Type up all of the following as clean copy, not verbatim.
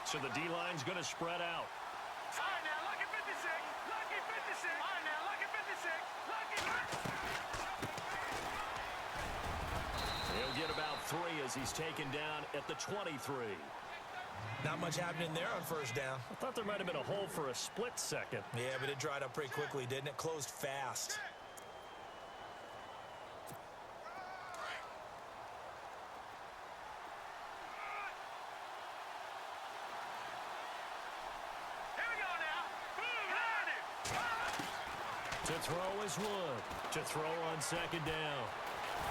So the D-line's going to spread out. All right, now, lucky 56. Lucky 56. All right, now, lucky 56. Lucky 56. He'll get about 3 as he's taken down at the 23. Not much happening there on first down. I thought there might have been a hole for a split second. Yeah, but it dried up pretty quickly, didn't it? Closed fast. To throw is Wood. To throw on second down.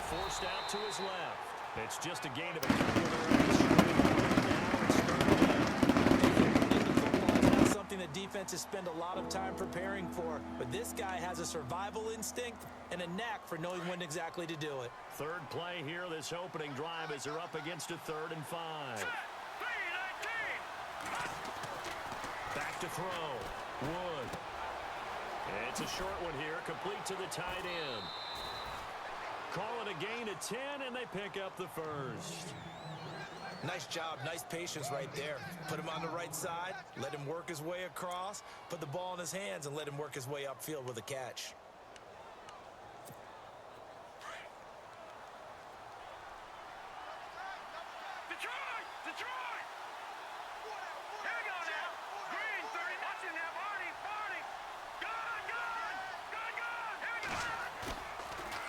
Forced out to his left. It's just a gain of a couple of yards. Football is not something that defenses spend a lot of time preparing for, but this guy has a survival instinct and a knack for knowing when exactly to do it. Third play here, this opening drive, as they're up against a 3rd and 5. Back to throw. Wood. It's a short one here, complete to the tight end. Call it a gain of 10, and they pick up the first. Nice job, nice patience right there. Put him on the right side, let him work his way across, put the ball in his hands, and let him work his way upfield with a catch. Detroit! Detroit! Here we go now. Green, 30. Watch it now. Barney, Barney. Good, good. Good, good. Here we go.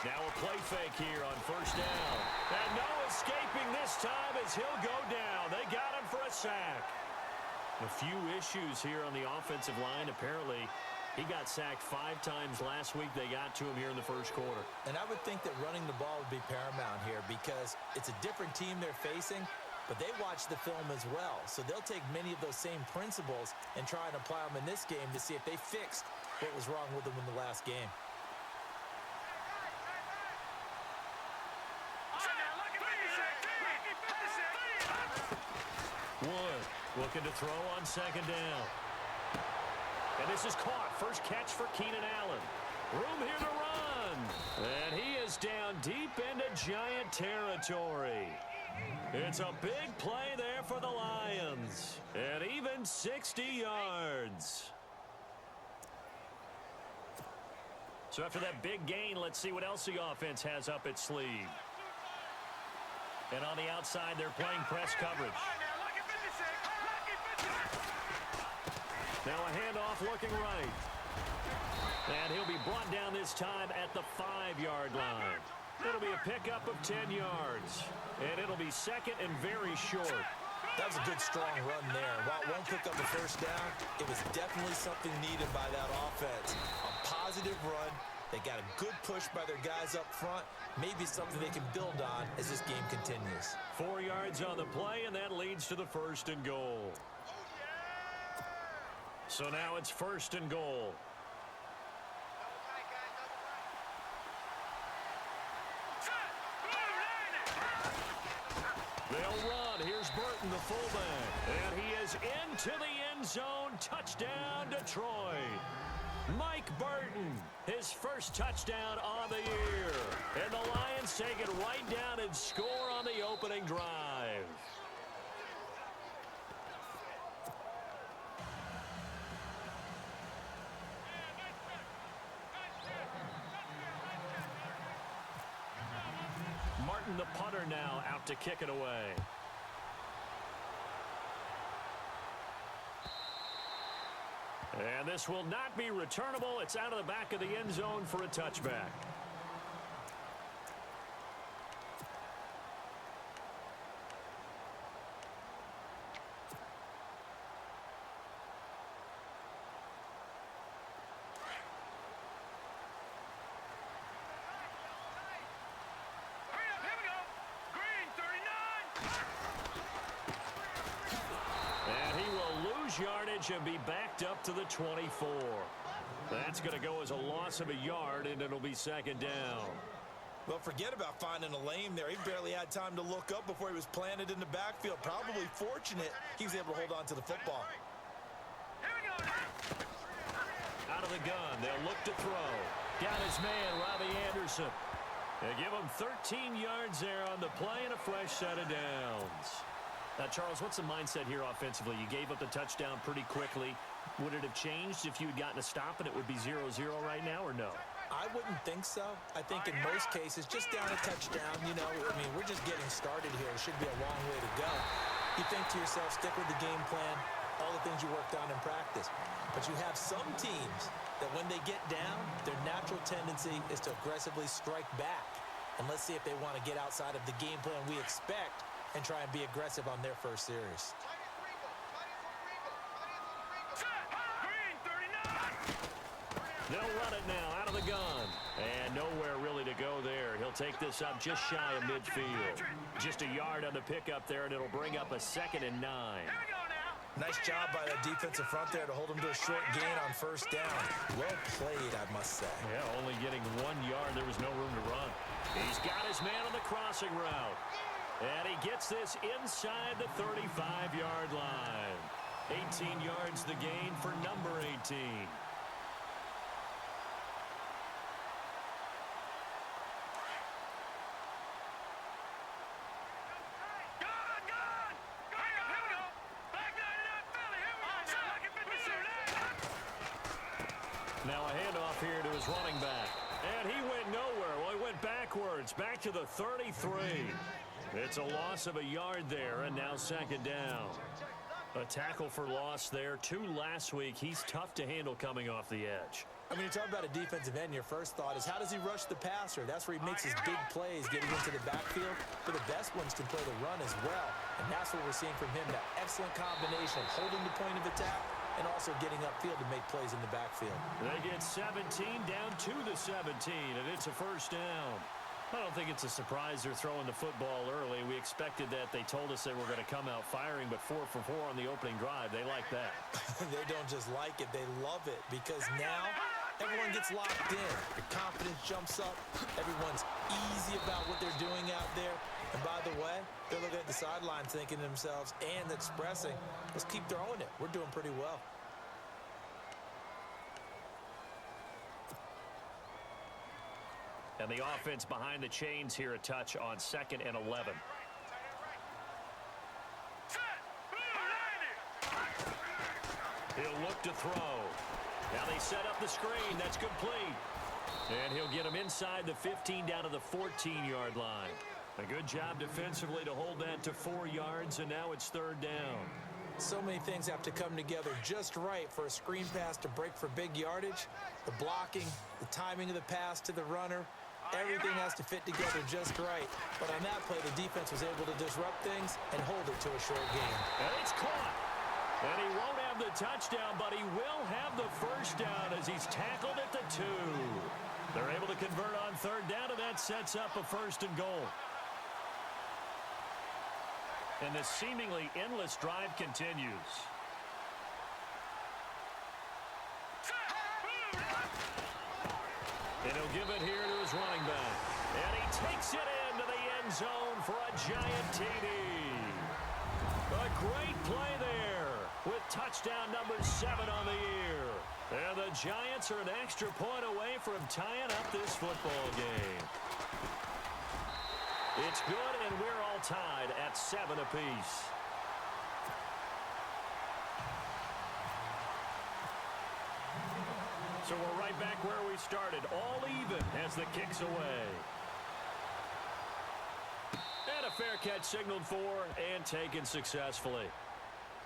Now a play fake here on first down. And no escaping this time as he'll go down. They got him for a sack. A few issues here on the offensive line. Apparently, he got sacked 5 times last week. They got to him here in the first quarter. And I would think that running the ball would be paramount here because it's a different team they're facing, but they watch the film as well. So they'll take many of those same principles and try and apply them in this game to see if they fixed what was wrong with them in the last game. Wood looking to throw on second down. And this is caught. First catch for Keenan Allen. Room here to run. And he is down deep into Giant territory. It's a big play there for the Lions. And even 60 yards. So after that big gain, let's see what else the offense has up its sleeve. And on the outside, they're playing press coverage. Now a handoff looking right. And he'll be brought down this time at the 5-yard line. It'll be a pickup of 10 yards. And it'll be second and very short. That was a good, strong run there. While it won't pick up the first down, it was definitely something needed by that offense. A positive run. They got a good push by their guys up front. Maybe something they can build on as this game continues. 4 yards on the play, and that leads to the 1st and goal. So now it's 1st and goal. They'll run. Here's Burton, the fullback. And he is into the end zone. Touchdown, Detroit. Mike Burton, his first touchdown on the year. And the Lions take it right down and score on the opening drive. Martin, the punter, now out to kick it away. And this will not be returnable. It's out of the back of the end zone for a touchback. Yardage and be backed up to the 24. That's going to go as a loss of a yard, and it'll be second down. Well, forget about finding a lane there. He barely had time to look up before he was planted in the backfield. Probably fortunate he was able to hold on to the football. Out of the gun, they'll look to throw. Got his man, Robbie Anderson. They give him 13 yards there on the play and a fresh set of downs. Now, Charles, what's the mindset here offensively? You gave up the touchdown pretty quickly. Would it have changed if you had gotten a stop and it would be 0-0 right now, or no? I wouldn't think so. I think in most cases, just down a touchdown, you know, I mean, we're just getting started here. It should be a long way to go. You think to yourself, stick with the game plan, all the things you worked on in practice. But you have some teams that when they get down, their natural tendency is to aggressively strike back. And let's see if they want to get outside of the game plan we expect and try and be aggressive on their first series. They'll run it now out of the gun. And nowhere really to go there. He'll take this up just shy of midfield. Just a yard on the pickup there, and it'll bring up a 2nd and 9. Nice job by the defensive front there to hold him to a short gain on first down. Well played, I must say. Yeah, only getting 1 yard. There was no room to run. He's got his man on the crossing route. And he gets this inside the 35-yard line. 18 yards the gain for number 18. Now a handoff here to his running back. And he went nowhere. Well, he went backwards, back to the 33. It's a loss of a yard there, and now 2nd down. A tackle for loss there. 2 last week. He's tough to handle coming off the edge. I mean, you talk about a defensive end, your first thought is, how does he rush the passer? That's where he makes his big plays, getting into the backfield. But the best ones can play the run as well. And that's what we're seeing from him, that excellent combination of holding the point of attack and also getting upfield to make plays in the backfield. They get 17 down to the 17, and it's a first down. I don't think it's a surprise they're throwing the football early. We expected that. They told us they were going to come out firing, but 4 for 4 on the opening drive. They like that. They don't just like it, they love it, because now everyone gets locked in. The confidence jumps up. Everyone's easy about what they're doing out there. And by the way, they're looking at the sidelines thinking to themselves and expressing, let's keep throwing it. We're doing pretty well. And the offense behind the chains here a touch on 2nd and 11. He'll look to throw. Now they set up the screen. That's complete. And he'll get him inside the 15 down to the 14-yard line. A good job defensively to hold that to 4 yards, and now it's 3rd down. So many things have to come together just right for a screen pass to break for big yardage. The blocking, the timing of the pass to the runner, everything has to fit together just right. But on that play, the defense was able to disrupt things and hold it to a short gain. And it's caught. And he won't have the touchdown, but he will have the first down as he's tackled at the 2. They're able to convert on 3rd down, and that sets up a 1st and goal. And the seemingly endless drive continues. And he'll give it here to his running back. And he takes it into the end zone for a giant TD. A great play there with touchdown number 7 on the year. And the Giants are an extra point away from tying up this football game. It's good, and we're all tied at 7 apiece. So we're right back where we started, all even as the kick's away. And a fair catch signaled for and taken successfully.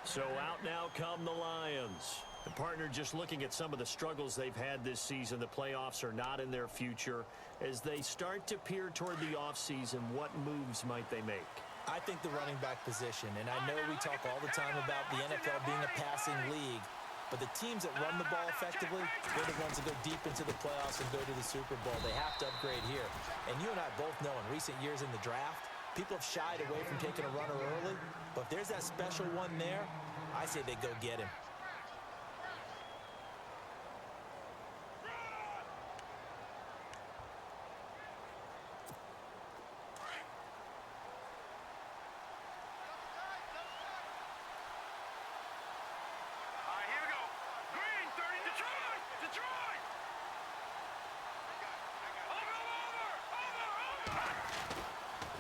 So out now come the Lions. The partner, just looking at some of the struggles they've had this season, the playoffs are not in their future. As they start to peer toward the offseason, what moves might they make? I think the running back position, and I know we talk all the time about the NFL being a passing league, but the teams that run the ball effectively, they're the ones that go deep into the playoffs and go to the Super Bowl. They have to upgrade here. And you and I both know in recent years in the draft, people have shied away from taking a runner early, but if there's that special one there, I say they go get him.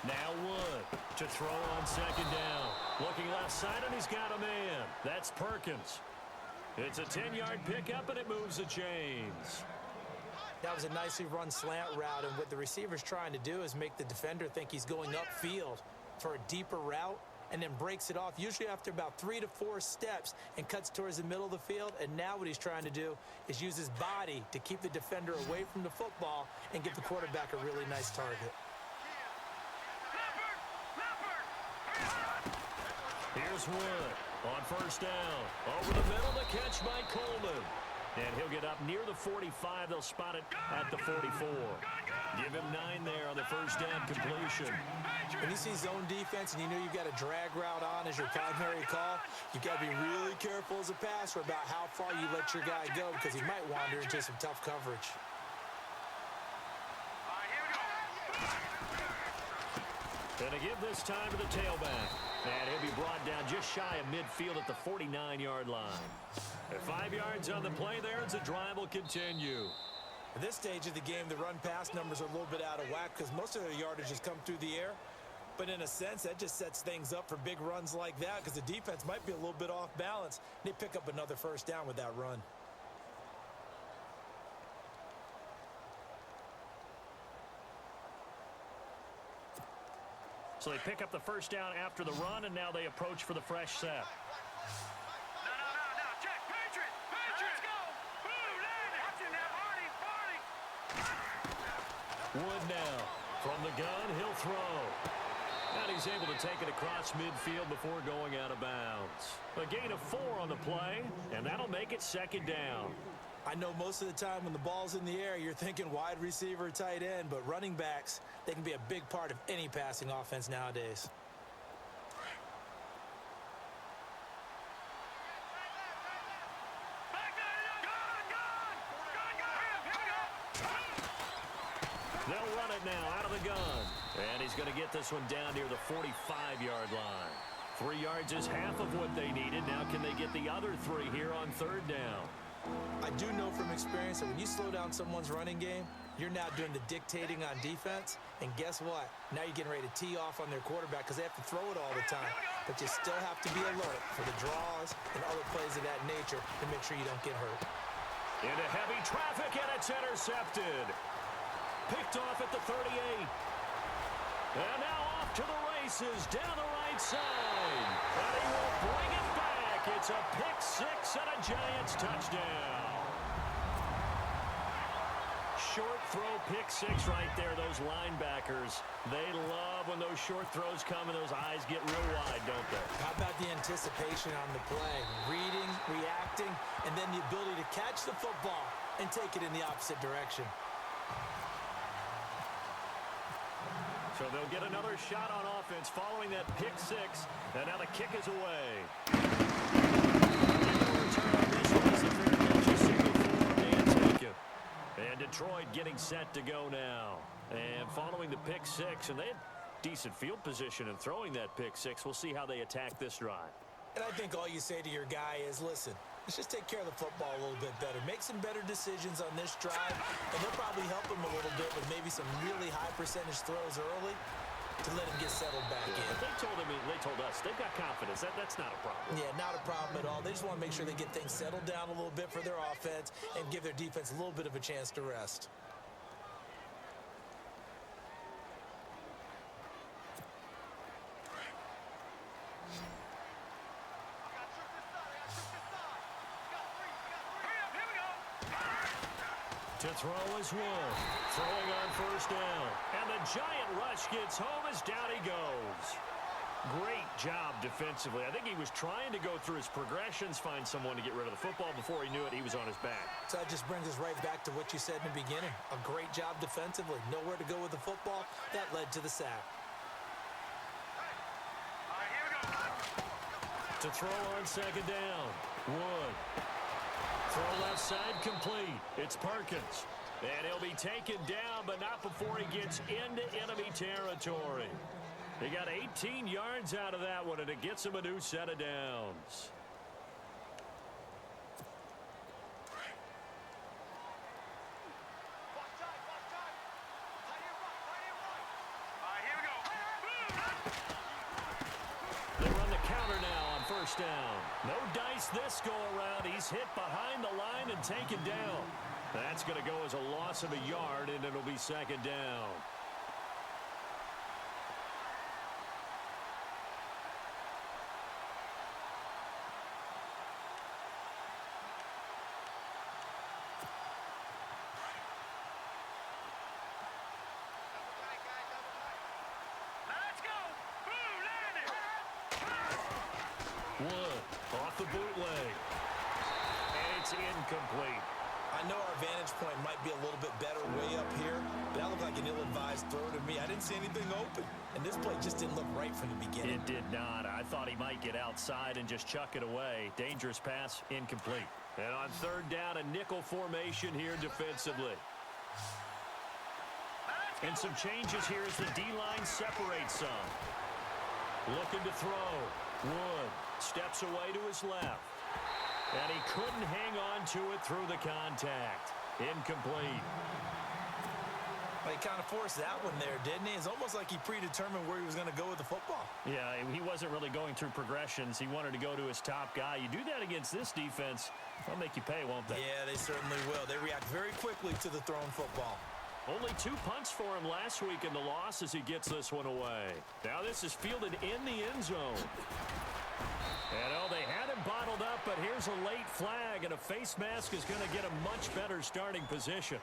Now Wood to throw on second down. Looking left side, and he's got a man. That's Perkins. It's a 10-yard pickup, and it moves the chains. That was a nicely run slant route, and what the receiver's trying to do is make the defender think he's going upfield for a deeper route, and then breaks it off, usually after about 3 to 4 steps, and cuts towards the middle of the field. And now what he's trying to do is use his body to keep the defender away from the football and give the quarterback a really nice target. Here's Wood on first down. Over the middle, the catch by Coleman. And he'll get up near the 45. They'll spot it at the 44. Give him 9 there on the first down completion. When you see zone defense and you know you've got a drag route on as your primary call, you've got to be really careful as a passer about how far you let your guy go, because he might wander into some tough coverage. Going to give this time to the tailback. And he'll be brought down just shy of midfield at the 49-yard line. At 5 yards on the play there, as the drive will continue. At this stage of the game, the run-pass numbers are a little bit out of whack because most of their yardage has come through the air. But in a sense, that just sets things up for big runs like that, because the defense might be a little bit off balance. They pick up another first down with that run. So they pick up the first down after the run, and now they approach for the fresh set. No, check, Patriot, let's go. Boom, landed. Watching that, Barney. Wood now from the gun, he'll throw. And he's able to take it across midfield before going out of bounds. A gain of 4 on the play, and that'll make it second down. I know most of the time when the ball's in the air, you're thinking wide receiver, tight end, but running backs, they can be a big part of any passing offense nowadays. They'll run it now out of the gun. And he's going to get this one down near the 45-yard line. 3 yards is half of what they needed. Now can they get the other 3 here on third down? I do know from experience that when you slow down someone's running game, you're now doing the dictating on defense. And guess what? Now you're getting ready to tee off on their quarterback because they have to throw it all the time. But you still have to be alert for the draws and other plays of that nature to make sure you don't get hurt. Into heavy traffic, and it's intercepted. Picked off at the 38. And now off to the races down the right side. And he will bring it back. It's a pick-6 and a Giants touchdown. Short throw, pick-6 right there. Those linebackers, they love when those short throws come and those eyes get real wide, don't they? How about the anticipation on the play? Reading, reacting, and then the ability to catch the football and take it in the opposite direction. So they'll get another shot on offense following that pick-6, and now the kick is away. And Detroit getting set to go now. And following the pick-6, and they had decent field position in throwing that pick-6. We'll see how they attack this drive. And I think all you say to your guy is, listen, let's just take care of the football a little bit better. Make some better decisions on this drive, and they'll probably help him a little bit with maybe some really high percentage throws early to let him get settled back in. They told us they've got confidence. That's not a problem. Yeah, not a problem at all. They just want to make sure they get things settled down a little bit for their offense and give their defense a little bit of a chance to rest. To throw is Wood. Throwing on first down. And the giant rush gets home as down he goes. Great job defensively. I think he was trying to go through his progressions, find someone to get rid of the football. Before he knew it, he was on his back. So that just brings us right back to what you said in the beginning. A great job defensively. Nowhere to go with the football. That led to the sack. To throw on second down. Wood. Throw left side complete. It's Perkins. And he'll be taken down, but not before he gets into enemy territory. He got 18 yards out of that one, and it gets him a new set of downs. Here we go. first down. No dice this go-around. He's hit behind the line and taken down. That's going to go as a loss of a yard, and it'll be second down. Wood off the bootleg. And it's incomplete. I know our vantage point might be a little bit better way up here, but that looked like an ill-advised throw to me. I didn't see anything open, and this play just didn't look right from the beginning. It did not. I thought he might get outside and just chuck it away. Dangerous pass, incomplete. And on third down, a nickel formation here defensively. And some changes here as the D-line separates some. Looking to throw. Wood steps away to his left. And he couldn't hang on to it through the contact. Incomplete. Well, he kind of forced that one there, didn't he? It's almost like he predetermined where he was going to go with the football. Yeah, he wasn't really going through progressions. He wanted to go to his top guy. You do that against this defense, they'll make you pay, won't they? Yeah, they certainly will. They react very quickly to the thrown football. Only 2 punts for him last week in the loss as he gets this one away. Now this is fielded in the end zone. And, they had him bottled up, but here's a late flag, and a face mask is going to get a much better starting position.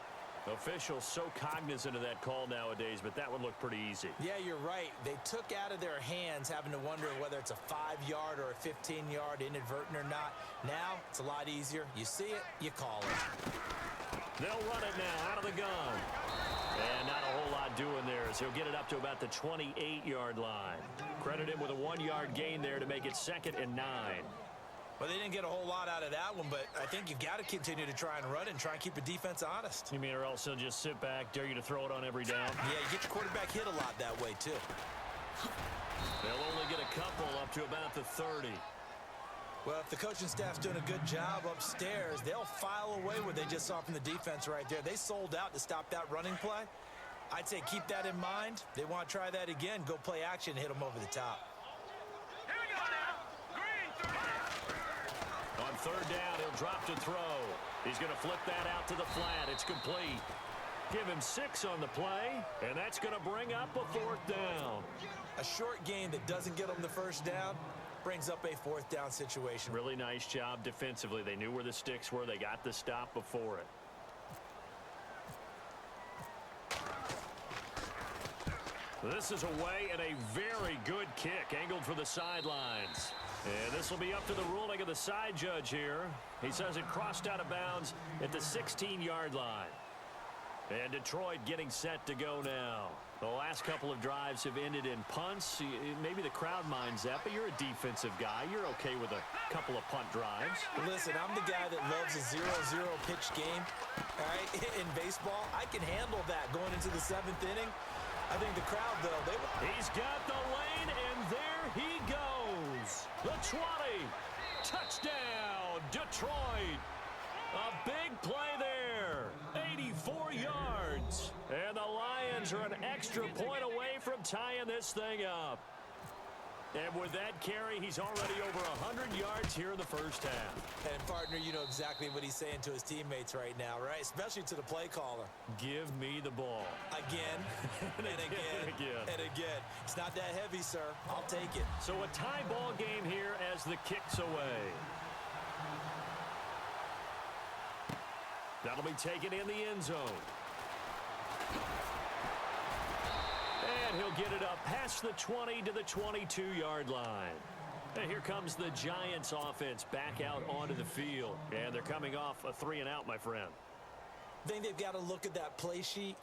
Officials so cognizant of that call nowadays, but that would look pretty easy. Yeah, you're right. They took out of their hands having to wonder whether it's a 5-yard or a 15-yard inadvertent or not. Now, it's a lot easier. You see it, you call it. They'll run it now out of the gun. And not a whole lot doing there as he'll get it up to about the 28-yard line. Credit him with a 1-yard gain there to make it 2nd and 9. Well, they didn't get a whole lot out of that one, but I think you've got to continue to try and run and try and keep the defense honest. You mean or else he'll just sit back, dare you to throw it on every down? Yeah, you get your quarterback hit a lot that way, too. They'll only get a couple up to about the 30. Well, if the coaching staff's doing a good job upstairs, they'll file away what they just saw from the defense right there. They sold out to stop that running play. I'd say keep that in mind. They want to try that again, go play action, hit them over the top. Here we go now. Green, 30. On third down, he'll drop to throw. He's going to flip that out to the flat. It's complete. Give him 6 on the play, and that's going to bring up a 4th down. A short gain that doesn't get them the first down brings up a 4th down situation. Really nice job defensively. They knew where the sticks were. They got the stop before it. This is away and a very good kick angled for the sidelines. And this will be up to the ruling of the side judge here. He says it crossed out of bounds at the 16-yard line. And Detroit getting set to go now. The last couple of drives have ended in punts. Maybe the crowd minds that, but you're a defensive guy. You're okay with a couple of punt drives. Listen, I'm the guy that loves a 0-0 pitch game. All right, in baseball, I can handle that going into the 7th inning. I think the crowd, though, He's got the lane, and there he goes. The 20. Touchdown, Detroit. A big play there. 84 yards. And the Lions are an extra point away from tying this thing up. And with that carry, he's already over 100 yards here in the first half. And, partner, you know exactly what he's saying to his teammates right now, right? Especially to the play caller. Give me the ball. Again, and again, and again. It's not that heavy, sir. I'll take it. So a tie ball game here as the kick's away. That'll be taken in the end zone. And he'll get it up past the 20 to the 22-yard line. And here comes the Giants offense back out onto the field. And they're coming off a 3-and-out, my friend. I think they've got to look at that play sheet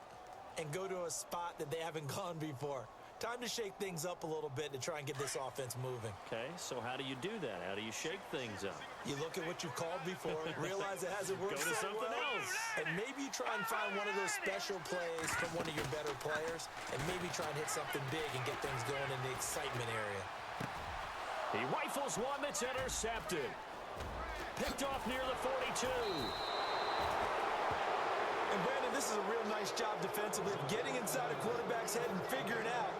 and go to a spot that they haven't gone before. Time to shake things up a little bit to try and get this offense moving. Okay, so how do you do that? How do you shake things up? You look at what you've called before, realize it hasn't worked Go to something else. And maybe you try and find one of those special plays from one of your better players, and maybe try and hit something big and get things going in the excitement area. He rifles one that's intercepted. Picked off near the 42. And, Brandon, this is a real nice job defensively of getting inside a quarterback's head and figuring out,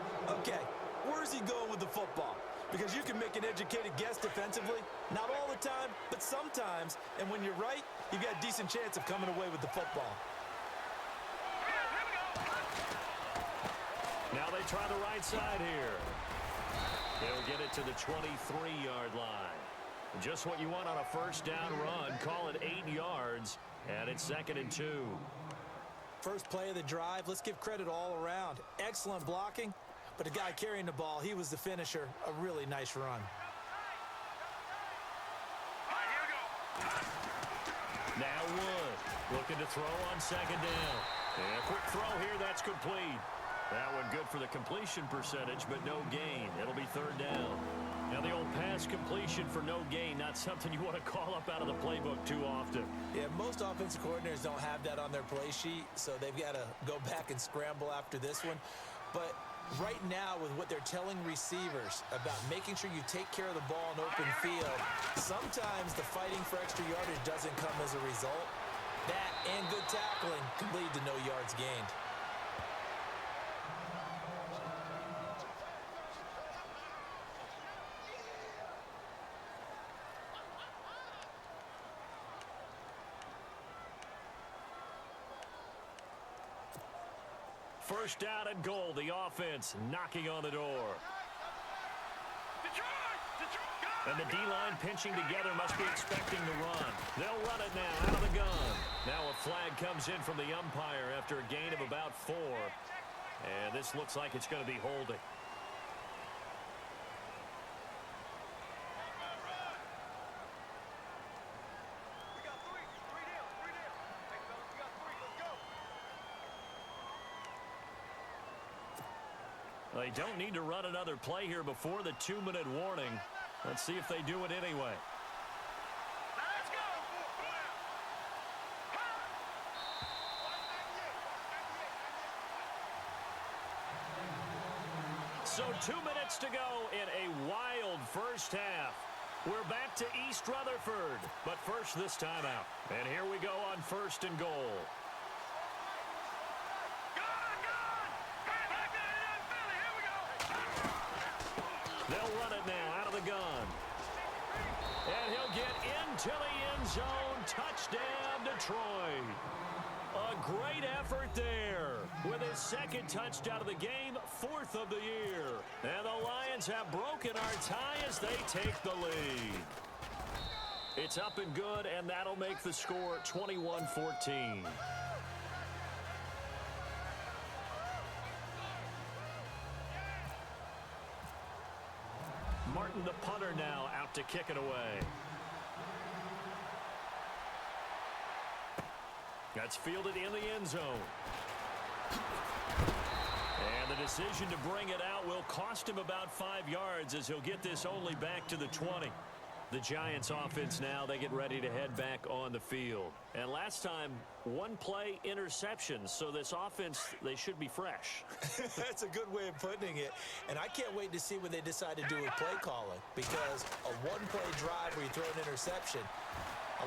okay, where's he going with the football? Because you can make an educated guess defensively, decent chance of coming away with the football. Now they try the right side here. They'll get it to the 23-yard line. Just what you want on a first down run. Call it 8 yards, and it's 2nd and 2. First play of the drive, let's give credit all around. Excellent blocking, but the guy carrying the ball, he was the finisher. A really nice run. Now Wood looking to throw on 2nd down. And a quick throw here, that's complete. That one good for the completion percentage, but no gain. It'll be 3rd down. Now the old pass completion for no gain, not something you want to call up out of the playbook too often. Yeah, most offensive coordinators don't have that on their play sheet, so they've got to go back and scramble after this one. But right now, with what they're telling receivers about making sure you take care of the ball in open field, sometimes the fighting for extra yardage doesn't come as a result. That and good tackling can lead to no yards gained. First down and goal. The offense knocking on the door. And the D-line pinching together, must be expecting to run. They'll run it now out of the gun. Now a flag comes in from the umpire after a gain of about 4. And this looks like it's going to be holding. They don't need to run another play here before the 2-minute warning. Let's see if they do it anyway. Let's go. So 2 minutes to go in a wild first half. We're back to East Rutherford, but first this time out. And here we go on 1st and goal. They'll run it now out of the gun. And he'll get into the end zone. Touchdown, Detroit. A great effort there with his 2nd touchdown of the game, 4th of the year. And the Lions have broken our tie as they take the lead. It's up and good, and that'll make the score 21-14. Martin, the punter, now out to kick it away. That's fielded in the end zone. And the decision to bring it out will cost him about 5 yards as he'll get this only back to the 20. The Giants offense now, they get ready to head back on the field. And last time, 1 play interception, so this offense, they should be fresh. That's a good way of putting it. And I can't wait to see what they decide to do with play calling, because a 1-play drive where you throw an interception,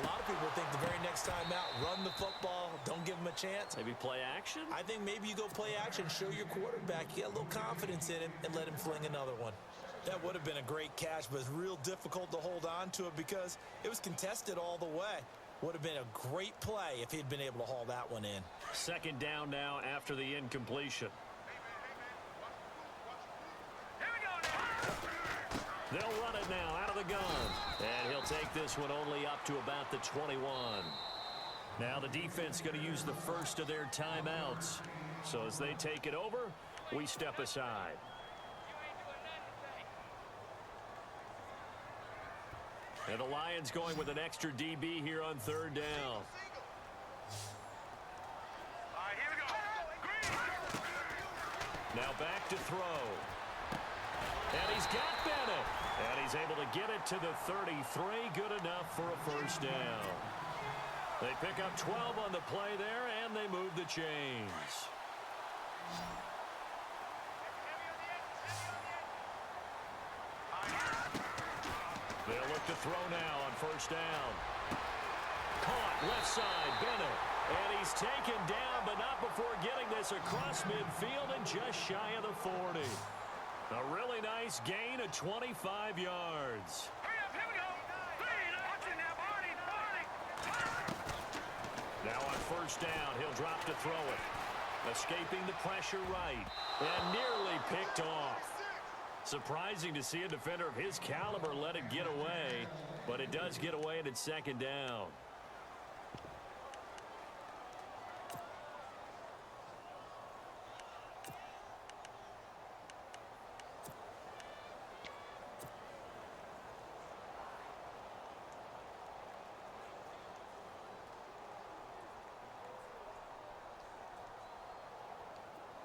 a lot of people think the very next time out, run the football, don't give them a chance. Maybe play action? I think maybe you go play action, show your quarterback, you get a little confidence in him, and let him fling another one. That would have been a great catch, but it's real difficult to hold on to it because it was contested all the way. Would have been a great play if he'd been able to haul that one in. 2nd down now after the incompletion. They'll run it now out of the gun. And he'll take this one only up to about the 21. Now the defense going to use the first of their timeouts. So as they take it over, we step aside. And the Lions going with an extra DB here on 3rd down. Now back to throw. And he's got Bennett. And he's able to get it to the 33. Good enough for a first down. They pick up 12 on the play there, and they move the chains. They'll look to throw now on 1st down. Caught left side, Bennett. And he's taken down, but not before getting this across midfield and just shy of the 40. A really nice gain of 25 yards. Now on first down, he'll drop to throw it. Escaping the pressure right. And nearly picked off. Surprising to see a defender of his caliber let it get away. But it does get away, and it's second down.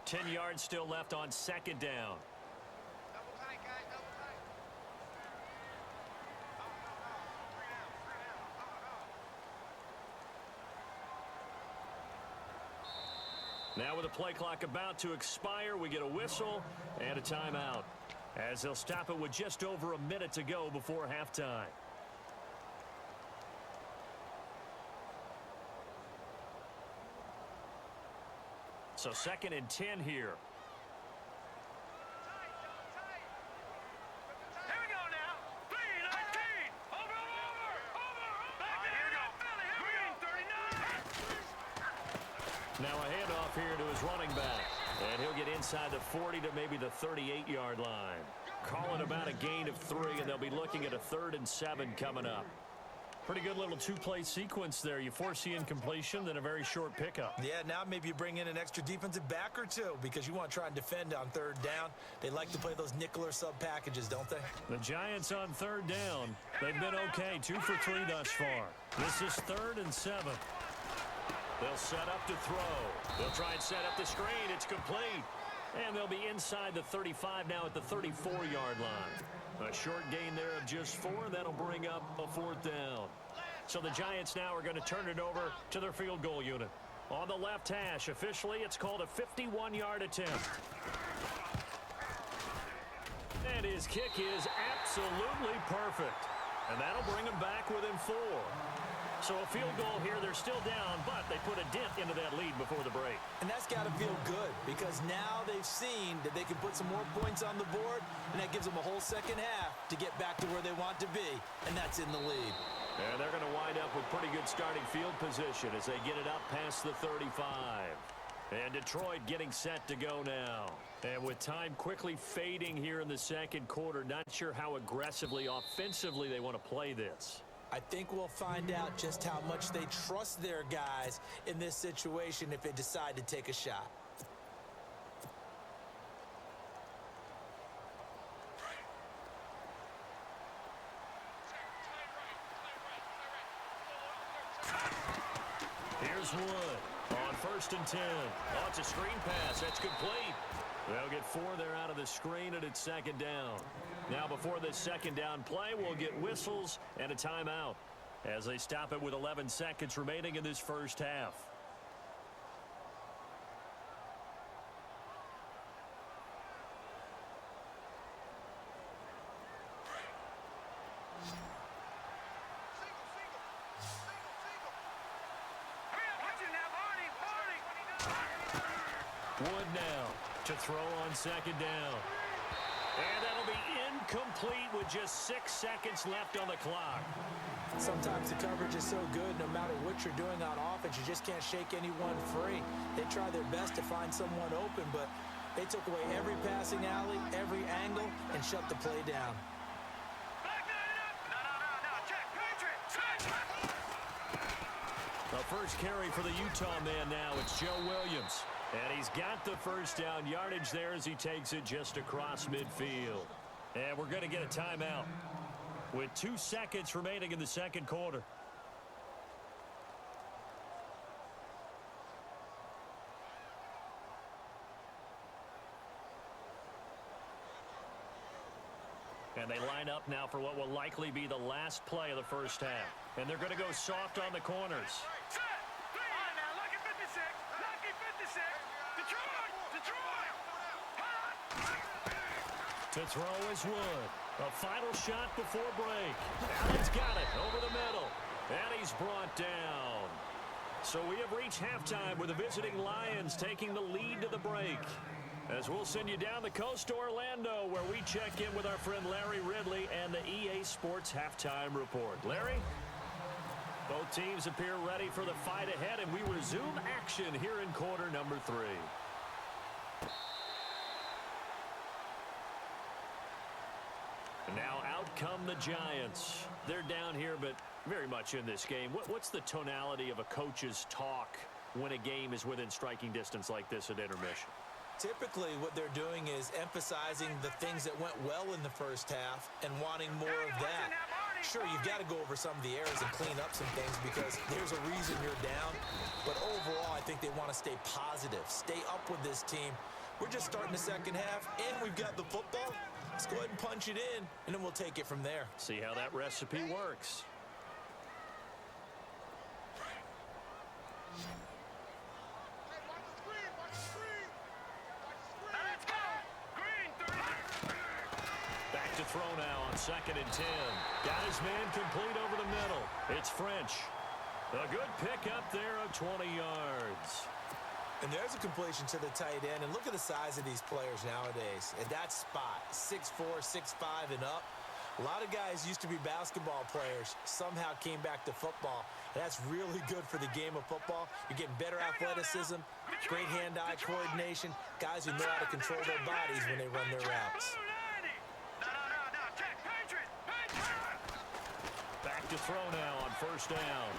Ten yards still left on second down. Double tight, guys, double tight. Now with the play clock about to expire, we get a whistle and a timeout, as they'll stop it with just over a minute to go before halftime. So second and 10 here. Here we go now. 3-19. Over. Back there. Here we go. Green 39. Now a handoff here to his running back. And he'll get inside the 40 to maybe the 38-yard line. Call it about a gain of 3, and they'll be looking at a 3rd and 7 coming up. Pretty good little two-play sequence there. You foresee incompletion, then a very short pickup. Yeah, now maybe you bring in an extra defensive back or two because you want to try and defend on third down. They like to play those nickel or sub packages, don't they? The Giants on third down. They've been okay, 2 for 3 thus far. This is 3rd and 7. They'll set up to throw. They'll try and set up the screen. It's complete. And they'll be inside the 35 now at the 34-yard line. A short gain there of just 4. That'll bring up a 4th down. So the Giants now are going to turn it over to their field goal unit. On the left hash, officially, it's called a 51-yard attempt. And his kick is absolutely perfect. And that'll bring them back within 4. So a field goal here, they're still down, but they put a dent into that lead before the break. And that's got to feel good because now they've seen that they can put some more points on the board, and that gives them a whole second half to get back to where they want to be, and that's in the lead. And they're going to wind up with pretty good starting field position as they get it up past the 35. And Detroit getting set to go now. And with time quickly fading here in the second quarter, not sure how aggressively, offensively they want to play this. I think we'll find out just how much they trust their guys in this situation if they decide to take a shot. Here's Wood on 1st and 10. Oh, it's a screen pass. That's complete. They'll get 4 there out of the screen, and it's second down. Now, before this second down play, we'll get whistles and a timeout as they stop it with 11 seconds remaining in this first half. Wood now to throw on second down. And that'll be incomplete with just 6 seconds left on the clock. Sometimes the coverage is so good, no matter what you're doing on offense, you just can't shake anyone free. They try their best to find someone open, but they took away every passing alley, every angle, and shut the play down. The first carry for the Utah man now, it's Joe Williams. And he's got the first down yardage there as he takes it just across midfield. And we're going to get a timeout with 2 seconds remaining in the second quarter. And they line up now for what will likely be the last play of the first half. And they're going to go soft on the corners. To throw is Wood. A final shot before break. Allen's got it over the middle. And he's brought down. So we have reached halftime with the visiting Lions taking the lead to the break. As we'll send you down the coast to Orlando, where we check in with our friend Larry Ridley and the EA Sports Halftime Report. Larry? Both teams appear ready for the fight ahead, and we resume action here in quarter number 3. And now out come the Giants. They're down here, but very much in this game. What's the tonality of a coach's talk when a game is within striking distance like this at intermission? Typically, what they're doing is emphasizing the things that went well in the first half and wanting more of that. Sure, you've got to go over some of the errors and clean up some things because there's a reason you're down. But overall, I think they want to stay positive, stay up with this team. We're just starting the second half, and we've got the football. Let's go ahead and punch it in, and then we'll take it from there. See how that recipe works. Back to throw now on 2nd and 10. Got his man complete over the middle. It's French. A good pickup there of 20 yards. And there's a completion to the tight end. And look at the size of these players nowadays. At that spot, 6'4", 6'5", and up. A lot of guys used to be basketball players, somehow came back to football. And that's really good for the game of football. You're getting better athleticism, great hand-eye coordination, guys who know how to control their bodies when they run their routes. Back to throw now on 1st down.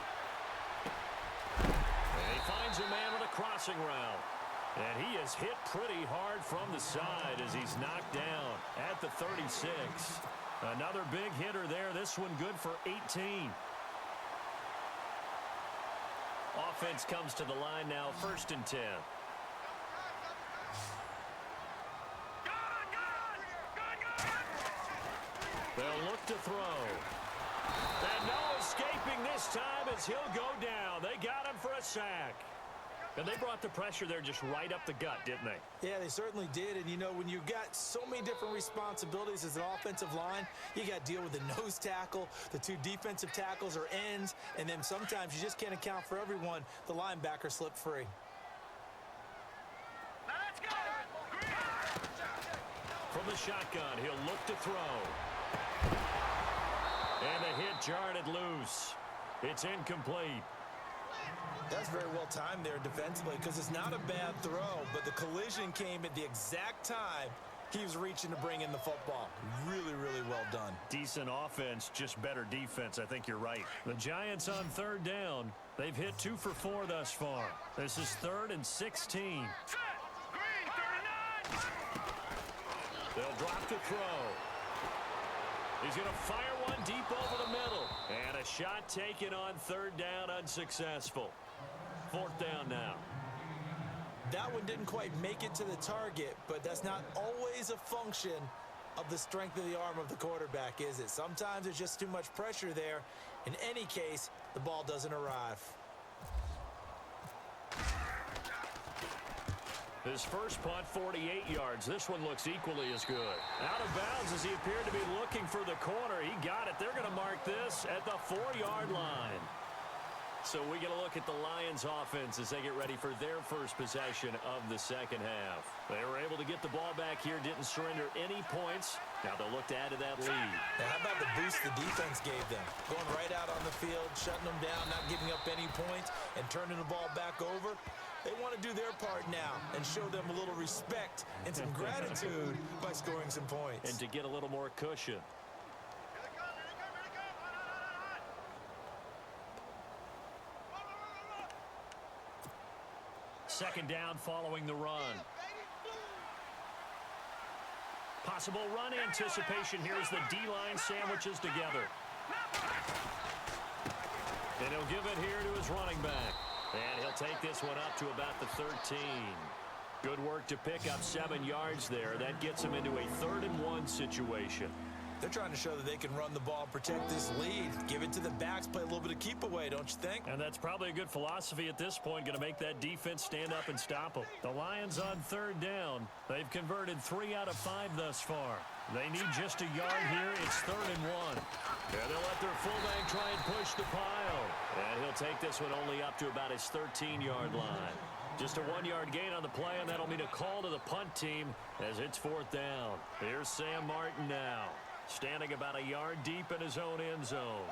And he finds a man with a crossing route. And he is hit pretty hard from the side as he's knocked down at the 36. Another big hitter there. This one good for 18. Offense comes to the line now, 1st and 10. They'll look to throw. And no escaping this time as he'll go down. They got him for a sack. And they brought the pressure there just right up the gut, didn't they? Yeah, they certainly did. And, you know, when you've got so many different responsibilities as an offensive line, you got to deal with the nose tackle, the 2 defensive tackles or ends, and then sometimes you just can't account for everyone. The linebacker slipped free. From the shotgun, he'll look to throw. And the hit jarred it loose. It's incomplete. That's very well timed there defensively because it's not a bad throw, but the collision came at the exact time he was reaching to bring in the football. Really, really well done. Decent offense, just better defense. I think you're right. The Giants on 3rd down. They've hit 2 for 4 thus far. This is 3rd and 16. They'll drop to throw. He's going to fire one deep over the middle. And a shot taken on 3rd down, unsuccessful. 4th down now. That one didn't quite make it to the target, but that's not always a function of the strength of the arm of the quarterback, is it? Sometimes there's just too much pressure there. In any case, the ball doesn't arrive. His first punt, 48 yards. This one looks equally as good. Out of bounds as he appeared to be looking for the corner. He got it. They're going to mark this at the 4-yard line. So we get a look at the Lions offense as they get ready for their first possession of the second half. They were able to get the ball back here, didn't surrender any points. Now they'll look to add to that lead. Now how about the boost the defense gave them? Going right out on the field, shutting them down, not giving up any points, and turning the ball back over. They want to do their part now and show them a little respect and some gratitude by scoring some points. And to get a little more cushion. Second down following the run. Possible run anticipation here as the D-line sandwiches together. And he'll give it here to his running back. And he'll take this one up to about the 13. Good work to pick up 7 yards there. That gets him into a 3rd and 1 situation. They're trying to show that they can run the ball, protect this lead, give it to the backs, play a little bit of keep away, don't you think? And that's probably a good philosophy at this point, going to make that defense stand up and stop them. The Lions on 3rd down. They've converted 3 out of 5 thus far. They need just a yard here. It's 3rd and 1. And they'll let their fullback try and push the pile. And he'll take this one only up to about his 13-yard line. Just a 1-yard gain on the play, and that'll mean a call to the punt team as it's 4th down. Here's Sam Martin now, standing about a yard deep in his own end zone.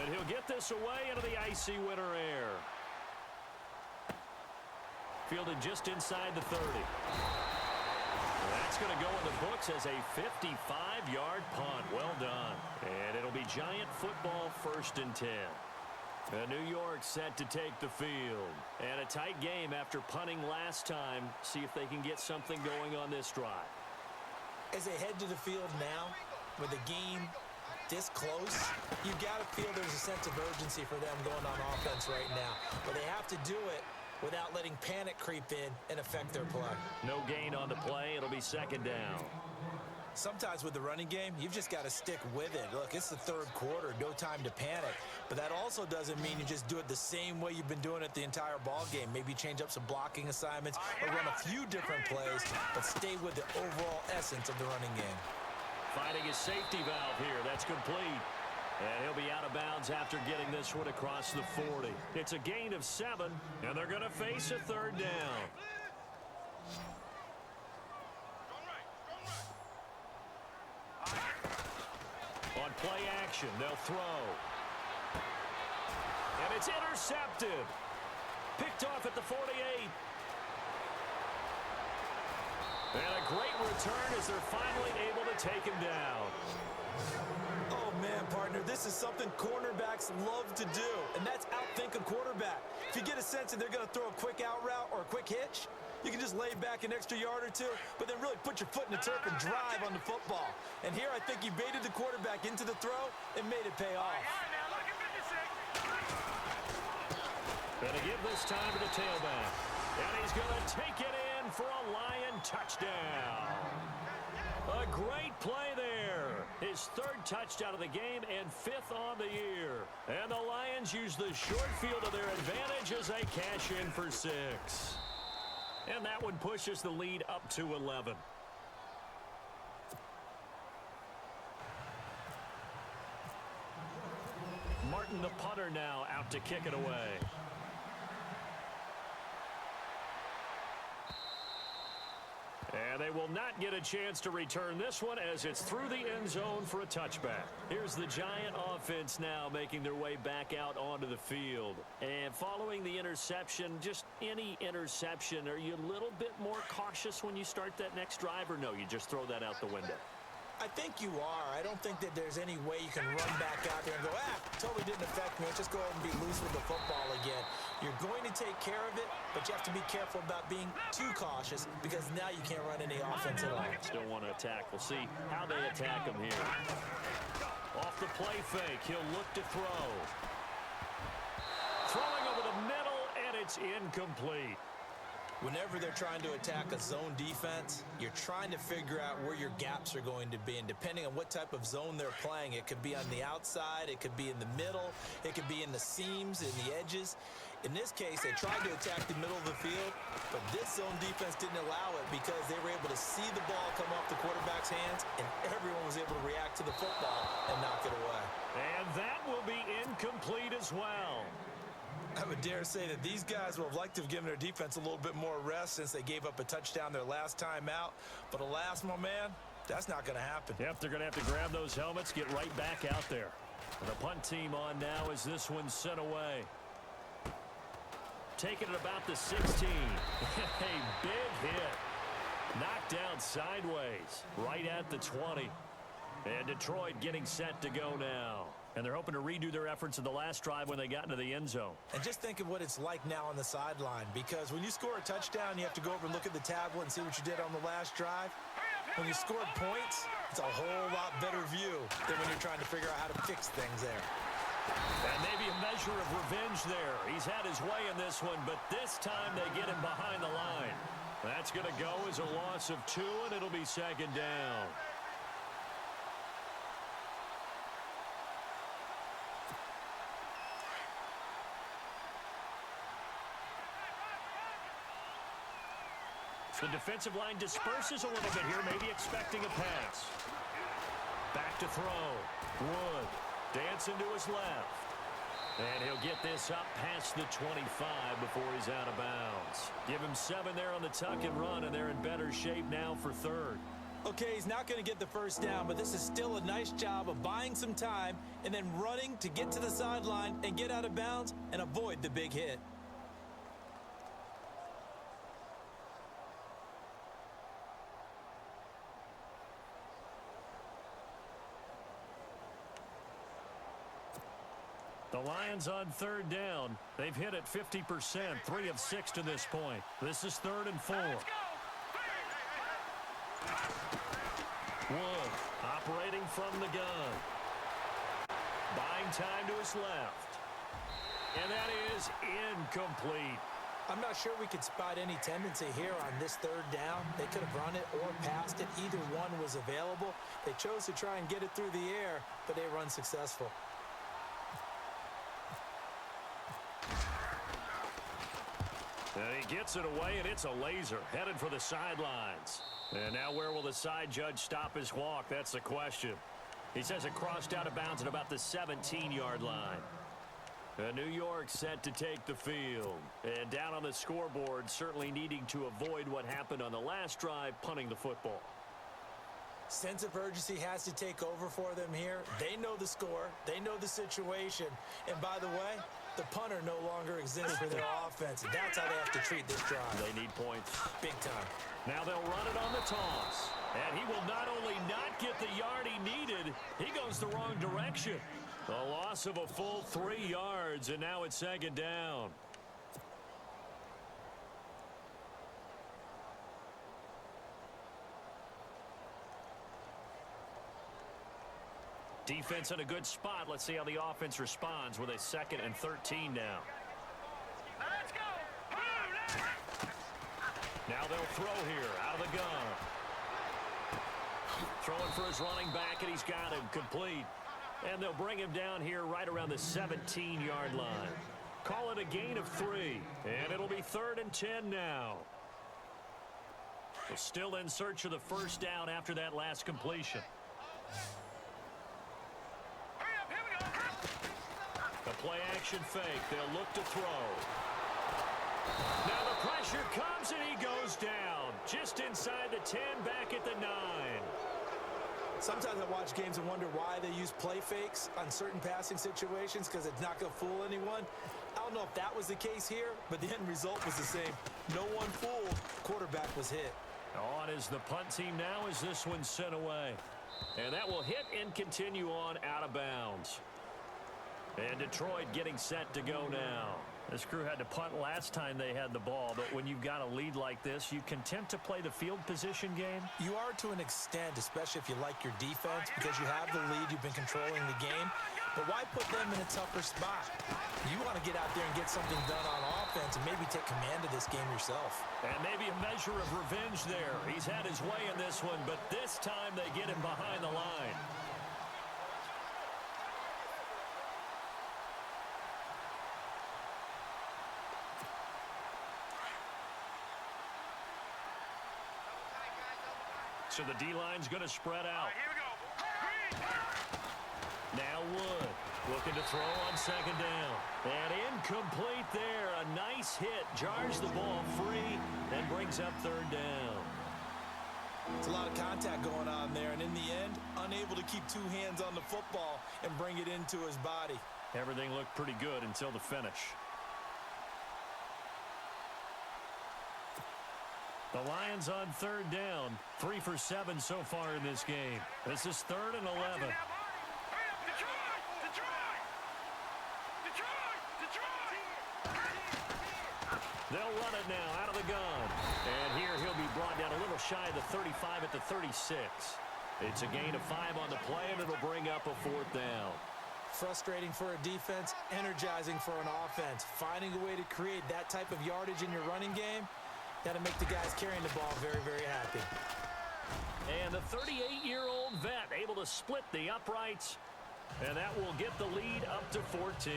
And he'll get this away into the icy winter air. Fielded just inside the 30. That's going to go in the books as a 55-yard punt. Well done. And it'll be Giant football 1st and 10. New York set to take the field. And a tight game after punting last time. See if they can get something going on this drive. As they head to the field now, with the game this close, you got to feel there's a sense of urgency for them going on offense right now. But they have to do it without letting panic creep in and affect their play. No gain on the play. It'll be 2nd down. Sometimes with the running game, you've just got to stick with it. Look, it's the 3rd quarter, no time to panic. But that also doesn't mean you just do it the same way you've been doing it the entire ball game. Maybe change up some blocking assignments or run a few different plays, but stay with the overall essence of the running game. Finding his safety valve here. That's complete. And he'll be out of bounds after getting this one across the 40. It's a gain of 7, and they're going to face a 3rd down. On play action, they'll throw. And it's intercepted. Picked off at the 48. And a great return as they're finally able to take him down. Oh, man, partner, this is something cornerbacks love to do, and that's outthink a quarterback. If you get a sense that they're going to throw a quick out route or a quick hitch, you can just lay back an extra yard or two, but then really put your foot in the turf and drive on the football. And here I think he baited the quarterback into the throw and made it pay off. Gonna give this time to the tailback. And he's gonna take it in for a Lion touchdown. A great play there. His 3rd touchdown of the game and 5th on the year. And the Lions use the short field to their advantage as they cash in for 6. And that one pushes the lead up to 11. Martin, the punter, now out to kick it away. And they will not get a chance to return this one as it's through the end zone for a touchback. Here's the Giant offense now making their way back out onto the field. And following the interception, just any interception, are you a little bit more cautious when you start that next drive, or no, you just throw that out the window? I think you are. I don't think that there's any way you can run back out there and go, totally didn't affect me. Let's just go ahead and be loose with the football again. You're going to take care of it, but you have to be careful about being too cautious because now you can't run any offense at all. Still want to attack. We'll see how they attack him here. Off the play fake, he'll look to throw. Throwing over the middle, and it's incomplete. Whenever they're trying to attack a zone defense, you're trying to figure out where your gaps are going to be. And depending on what type of zone they're playing, it could be on the outside, it could be in the middle, it could be in the seams, in the edges. In this case, they tried to attack the middle of the field, but this zone defense didn't allow it because they were able to see the ball come off the quarterback's hands, and everyone was able to react to the football and knock it away. And that will be incomplete as well. I would dare say that these guys would have liked to have given their defense a little bit more rest since they gave up a touchdown their last time out. But alas, my man, that's not going to happen. Yep, they're going to have to grab those helmets, get right back out there. And the punt team on now as this one's sent away. Taking it about the 16. A big hit. Knocked down sideways. Right at the 20. And Detroit getting set to go now. And they're hoping to redo their efforts in the last drive when they got into the end zone. And just think of what it's like now on the sideline, because when you score a touchdown, you have to go over and look at the tablet and see what you did on the last drive. When you scored points, it's a whole lot better view than when you're trying to figure out how to fix things there. And maybe a measure of revenge there. He's had his way in this one, but this time they get him behind the line. That's going to go as a loss of 2, and it'll be 2nd down. The defensive line disperses a little bit here, maybe expecting a pass. Back to throw. Wood dancing to his left. And he'll get this up past the 25 before he's out of bounds. Give him 7 there on the tuck and run, and they're in better shape now for 3rd. Okay, he's not going to get the first down, but this is still a nice job of buying some time and then running to get to the sideline and get out of bounds and avoid the big hit. The Lions on third down. They've hit it 50%, 3 of 6 to this point. This is 3rd and 4. Wood operating from the gun. Buying time to his left. And that is incomplete. I'm not sure we could spot any tendency here on this 3rd down. They could have run it or passed it. Either one was available. They chose to try and get it through the air, but they run successful. And he gets it away, and it's a laser headed for the sidelines. And now where will the side judge stop his walk? That's the question. He says it crossed out of bounds at about the 17-yard line. New York set to take the field. And down on the scoreboard, certainly needing to avoid what happened on the last drive, punting the football. Sense of urgency has to take over for them here. They know the score. They know the situation. And by the way, the punter no longer exists for their offense. That's how they have to treat this drive. They need points. Big time. Now they'll run it on the toss. And he will not only not get the yard he needed, he goes the wrong direction. A loss of a full 3 yards, and now it's 2nd down. Defense in a good spot. Let's see how the offense responds with a 2nd and 13 now. Let's go. Now they'll throw here out of the gun. Throwing for his running back, and he's got him complete. And they'll bring him down here right around the 17-yard line. Call it a gain of 3, and it'll be 3rd and 10 now. They're still in search of the first down after that last completion. The play action fake. They'll look to throw. Now the pressure comes and he goes down. Just inside the 10, back at the 9. Sometimes I watch games and wonder why they use play fakes on certain passing situations because it's not going to fool anyone. I don't know if that was the case here, but the end result was the same. No one fooled. Quarterback was hit. On is the punt team now as this one's sent away. And that will hit and continue on out of bounds. And Detroit getting set to go now. This crew had to punt last time they had the ball, but when you've got a lead like this, you content to play the field position game? You are to an extent, especially if you like your defense, because you have the lead, you've been controlling the game. But why put them in a tougher spot? You want to get out there and get something done on offense and maybe take command of this game yourself. And maybe a measure of revenge there. He's had his way in this one, but this time they get him behind the line. So the D-line's going to spread out. Here we go. Now Wood looking to throw on 2nd down. And incomplete there. A nice hit. Jars the ball free and brings up 3rd down. It's a lot of contact going on there, and in the end, unable to keep 2 hands on the football and bring it into his body. Everything looked pretty good until the finish. The Lions on 3rd down. 3 for 7 so far in this game. This is 3rd and 11. They'll run it now out of the gun. And here he'll be brought down a little shy of the 35 at the 36. It's a gain of 5 on the play, and it'll bring up a 4th down. Frustrating for a defense, energizing for an offense. Finding a way to create that type of yardage in your running game, that'll make the guys carrying the ball very, very happy. And the 38-year-old vet able to split the uprights, and that will get the lead up to 14.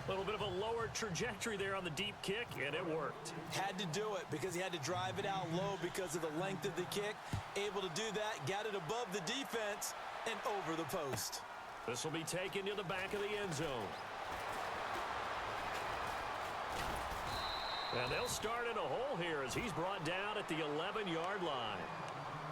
A little bit of a lower trajectory there on the deep kick, and it worked. Had to do it because he had to drive it out low because of the length of the kick. Able to do that, got it above the defense and over the post. This will be taken to the back of the end zone. And they'll start in a hole here as he's brought down at the 11-yard line.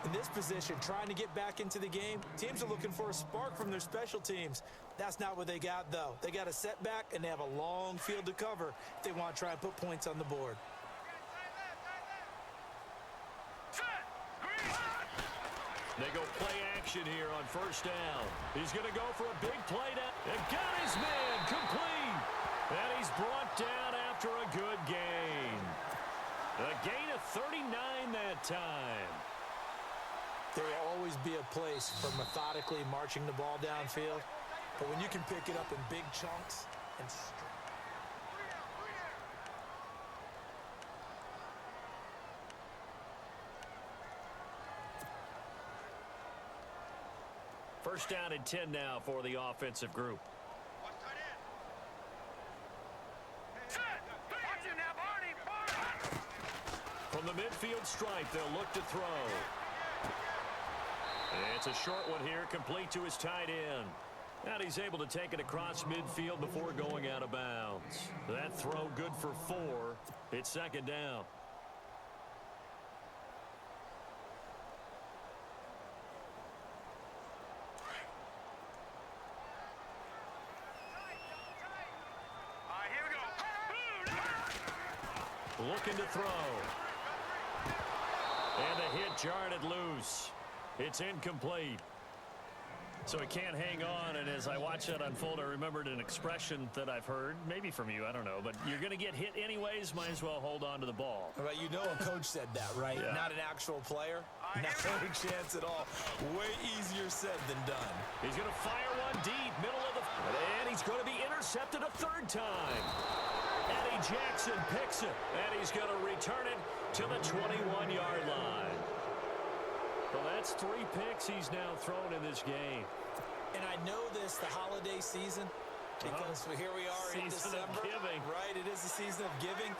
In this position, trying to get back into the game, teams are looking for a spark from their special teams. That's not what they got, though. They got a setback, and they have a long field to cover if they want to try and put points on the board. They go play action here on first down. He's going to go for a big play down. And got his man complete. And he's brought down after a good gain. A gain of 39 that time. There will always be a place for methodically marching the ball downfield. But when you can pick it up in big chunks and first down and 10 now for the offensive group. From the midfield stripe, they'll look to throw. It's a short one here, complete to his tight end. And he's able to take it across midfield before going out of bounds. That throw good for 4. It's second down. Looking to throw. And the hit jarred it loose. It's incomplete. So he can't hang on, and as I watch that unfold, I remembered an expression that I've heard, maybe from you, I don't know, but you're going to get hit anyways, might as well hold on to the ball. Right, you know a coach said that, right? Yeah. Not an actual player. Not any chance at all. Way easier said than done. He's going to fire one deep, middle of the... And he's going to be intercepted a third time. Eddie Jackson picks it, and he's going to return it to the 21-yard line. Well, that's 3 picks he's now thrown in this game. And I know this, the holiday season, because here we are in December. Season of giving. Right, it is the season of giving.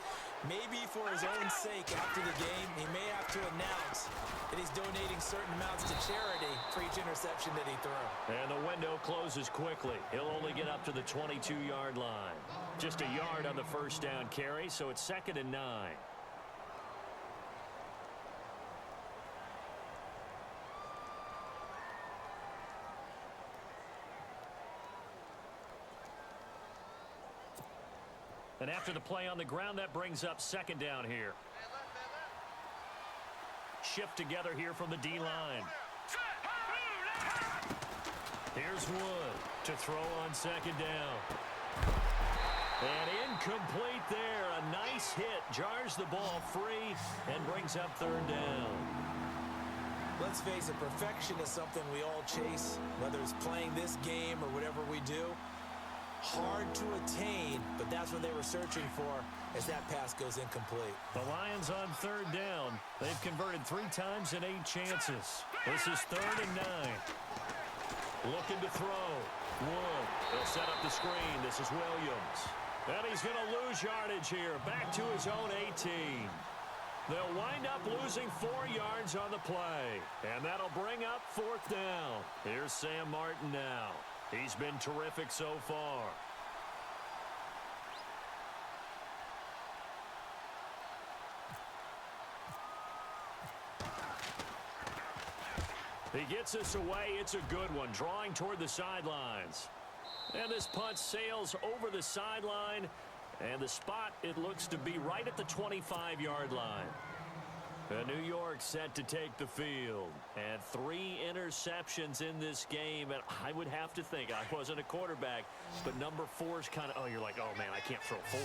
Maybe for his own sake after the game, he may have to announce that he's donating certain amounts to charity for each interception that he threw. And the window closes quickly. He'll only get up to the 22-yard line. Just a yard on the first down carry, so it's 2nd and 9. And after the play on the ground, that brings up 2nd down here. Shift together here from the D-line. Here's Wood to throw on 2nd down. And incomplete there. A nice hit. Jars the ball free and brings up 3rd down. Let's face it, perfection is something we all chase, whether it's playing this game or whatever we do. Hard to attain, but that's what they were searching for as that pass goes incomplete. The Lions on 3rd down. They've converted 3 times in 8 chances. This is 3rd and 9. Looking to throw. Wood. They'll set up the screen. This is Williams. And he's going to lose yardage here. Back to his own 18. They'll wind up losing 4 yards on the play. And that'll bring up 4th down. Here's Sam Martin now. He's been terrific so far. He gets us away. It's a good one. Drawing toward the sidelines. And this punt sails over the sideline. And the spot, it looks to be right at the 25-yard line. New York set to take the field. And 3 interceptions in this game. And I would have to think, I wasn't a quarterback, but number 4 is kind of, oh, you're like, oh, man, I can't throw 4.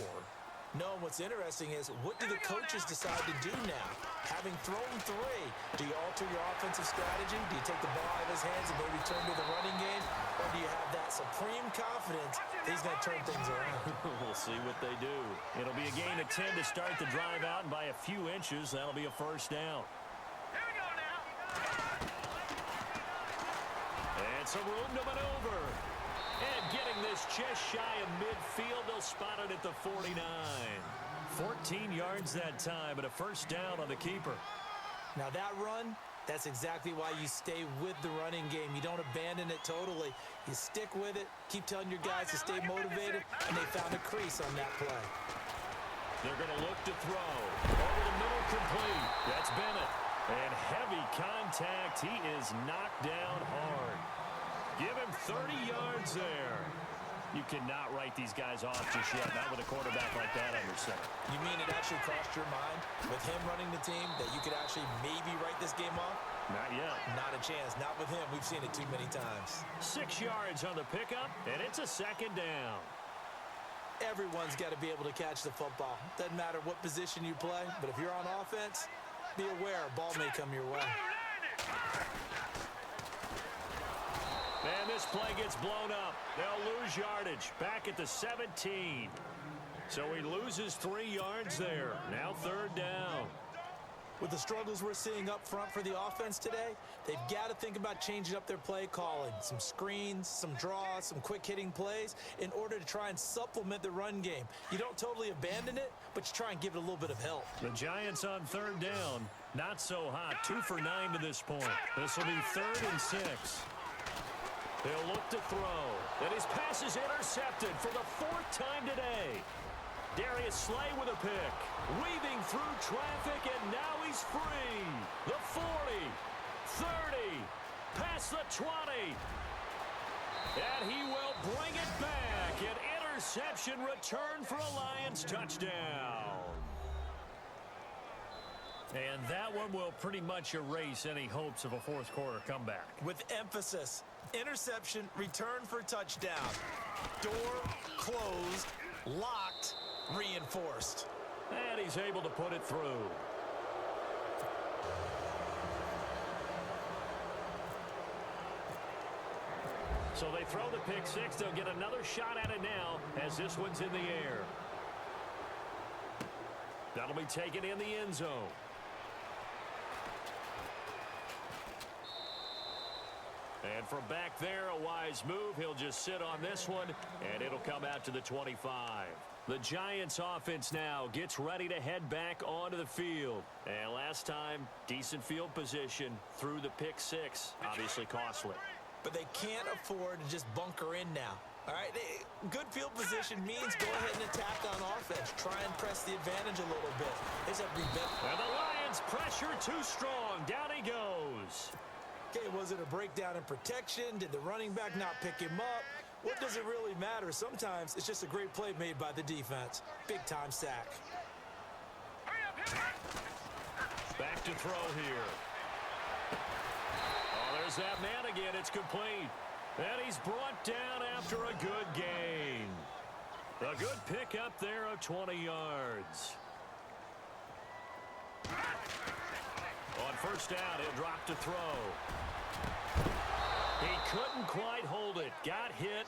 No, what's interesting is, what do the coaches decide to do now? Having thrown 3, do you alter your offensive strategy? Do you take the ball out of his hands and maybe turn to the running game? Or do you have that supreme confidence that he's going to turn things around? We'll see what they do. It'll be a gain of 10 to start the drive out, and by a few inches, that'll be a first down. Here we go now. And some room to maneuver. And getting this just shy of midfield, they'll spot it at the 49. 14 yards that time, and a first down on the keeper. Now that run, that's exactly why you stay with the running game. You don't abandon it totally. You stick with it, keep telling your guys to stay motivated, and they found a crease on that play. They're going to look to throw. Over the middle, complete. That's Bennett. And heavy contact. He is knocked down hard. Give him 30 yards there. You cannot write these guys off just yet, not with a quarterback like that under center. You mean it actually crossed your mind with him running the team that you could actually maybe write this game off? Not yet. Not a chance. Not with him. We've seen it too many times. 6 yards on the pickup, and it's a second down. Everyone's got to be able to catch the football. Doesn't matter what position you play, but if you're on offense, be aware a ball may come your way. Man, this play gets blown up. They'll lose yardage. Back at the 17. So he loses 3 yards there. Now third down. With the struggles we're seeing up front for the offense today, they've got to think about changing up their play calling. Some screens, some draws, some quick-hitting plays in order to try and supplement the run game. You don't totally abandon it, but you try and give it a little bit of help. The Giants on third down. Not so hot. 2 for 9 to this point. This will be 3rd and 6. He'll look to throw. And his pass is intercepted for the 4th time today. Darius Slay with a pick. Weaving through traffic, and now he's free. The 40, 30, past the 20. And he will bring it back. An interception return for a Lions touchdown. And that one will pretty much erase any hopes of a fourth quarter comeback. With emphasis, interception, return for touchdown. Door closed, locked, reinforced. And he's able to put it through. So they throw the pick six. They'll get another shot at it now as this one's in the air. That'll be taken in the end zone. And from back there, a wise move. He'll just sit on this one, and it'll come out to the 25. The Giants offense now gets ready to head back onto the field. And last time, decent field position through the pick six. Obviously costly. But they can't afford to just bunker in now. All right, good field position means go ahead and attack on offense. Try and press the advantage a little bit. They just have to be better. And the Lions pressure too strong. Down he goes. Okay, was it a breakdown in protection? Did the running back not pick him up? What does it really matter? Sometimes it's just a great play made by the defense. Big-time sack. Back to throw here. Oh, there's that man again. It's complete. And he's brought down after a good gain. A good pickup there of 20 yards. On first down, he'll drop to throw. He couldn't quite hold it. Got hit.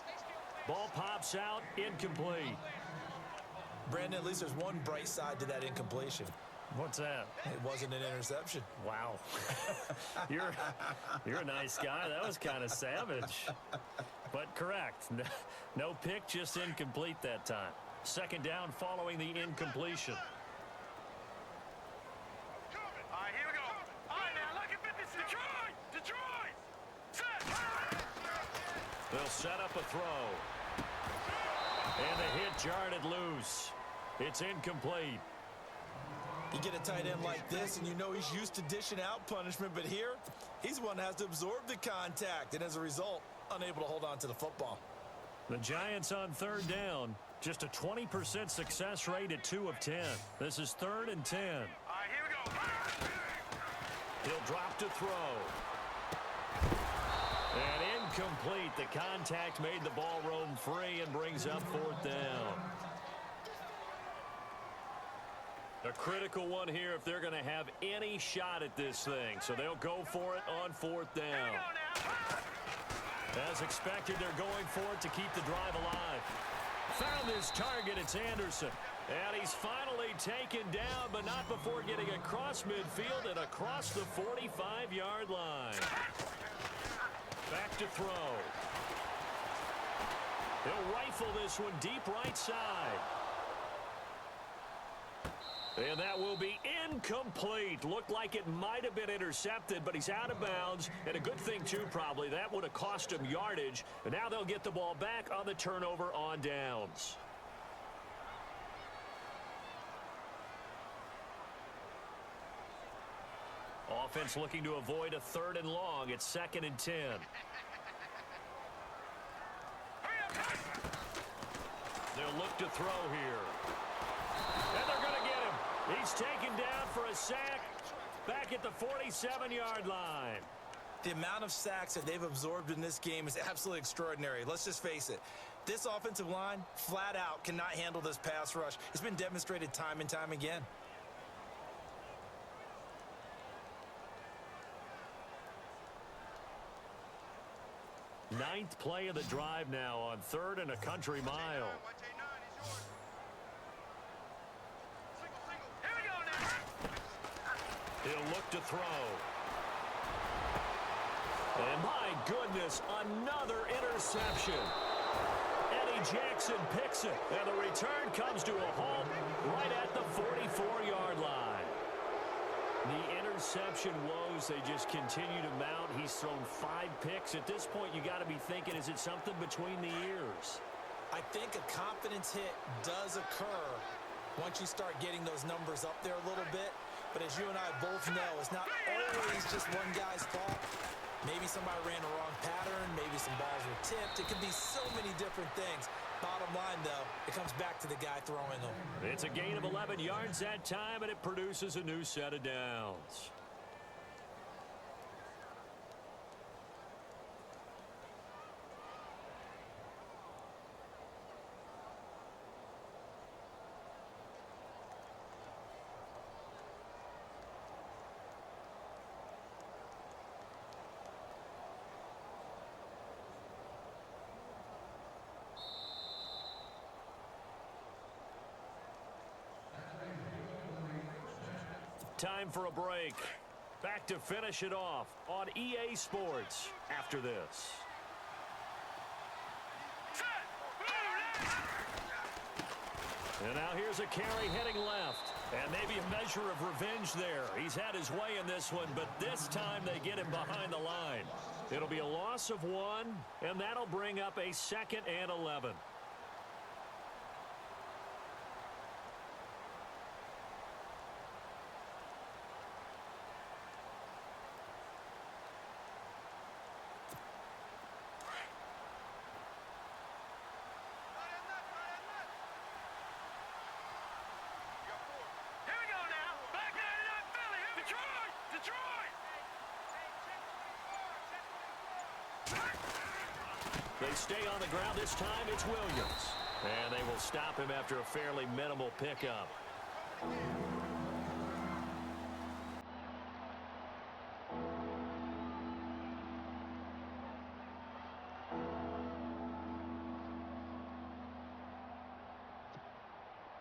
Ball pops out. Incomplete. Brandon, at least there's one bright side to that incompletion. What's that? It wasn't an interception. Wow. You're a nice guy. That was kind of savage. But correct. No pick, just incomplete that time. Second down following the incompletion. All right, here we go. All right, now, look at this. Detroit! Set! They'll set up a throw. And the hit jarred it loose. It's incomplete. You get a tight end like this, and you know he's used to dishing out punishment, but here, he's the one that has to absorb the contact, and as a result, unable to hold on to the football. The Giants on third down. Just a 20% success rate at 2 of 10. This is 3rd and 10. All right, here we go. He'll drop to throw. And incomplete. The contact made the ball roam free and brings up 4th down. A critical one here if they're going to have any shot at this thing. So they'll go for it on 4th down. As expected, they're going for it to keep the drive alive. Found his target. It's Anderson. And he's finally taken down, but not before getting across midfield and across the 45-yard line. Back to throw. He'll rifle this one deep right side. And that will be incomplete. Looked like it might have been intercepted, but he's out of bounds. And a good thing, too, probably. That would have cost him yardage. And now they'll get the ball back on the turnover on downs. offense looking to avoid a 3rd and long. It's 2nd and 10. They'll look to throw here. And they're going to get him. He's taken down for a sack back at the 47-yard line. The amount of sacks that they've absorbed in this game is absolutely extraordinary. Let's just face it. This offensive line, flat out, cannot handle this pass rush. It's been demonstrated time and time again. Ninth play of the drive now on 3rd and a country mile. He'll look to throw. And my goodness, another interception. Eddie Jackson picks it, and the return comes to a halt right at the 44-yard line. The interception woes, they just continue to mount. He's thrown 5 picks. At this point, you got to be thinking, is it something between the ears? I think a confidence hit does occur once you start getting those numbers up there a little bit. But as you and I both know, it's not always just one guy's fault. Maybe somebody ran the wrong pattern. Maybe some balls were tipped. It could be so many different things. Bottom line, though, it comes back to the guy throwing them. It's a gain of 11 yards that time, and it produces a new set of downs. Time for a break. Back to finish it off on EA Sports after this. And now here's a carry heading left. And maybe a measure of revenge there. He's had his way in this one, but this time they get him behind the line. It'll be a loss of 1, and that'll bring up a 2nd and 11. They stay on the ground. This time it's Williams. And they will stop him after a fairly minimal pickup.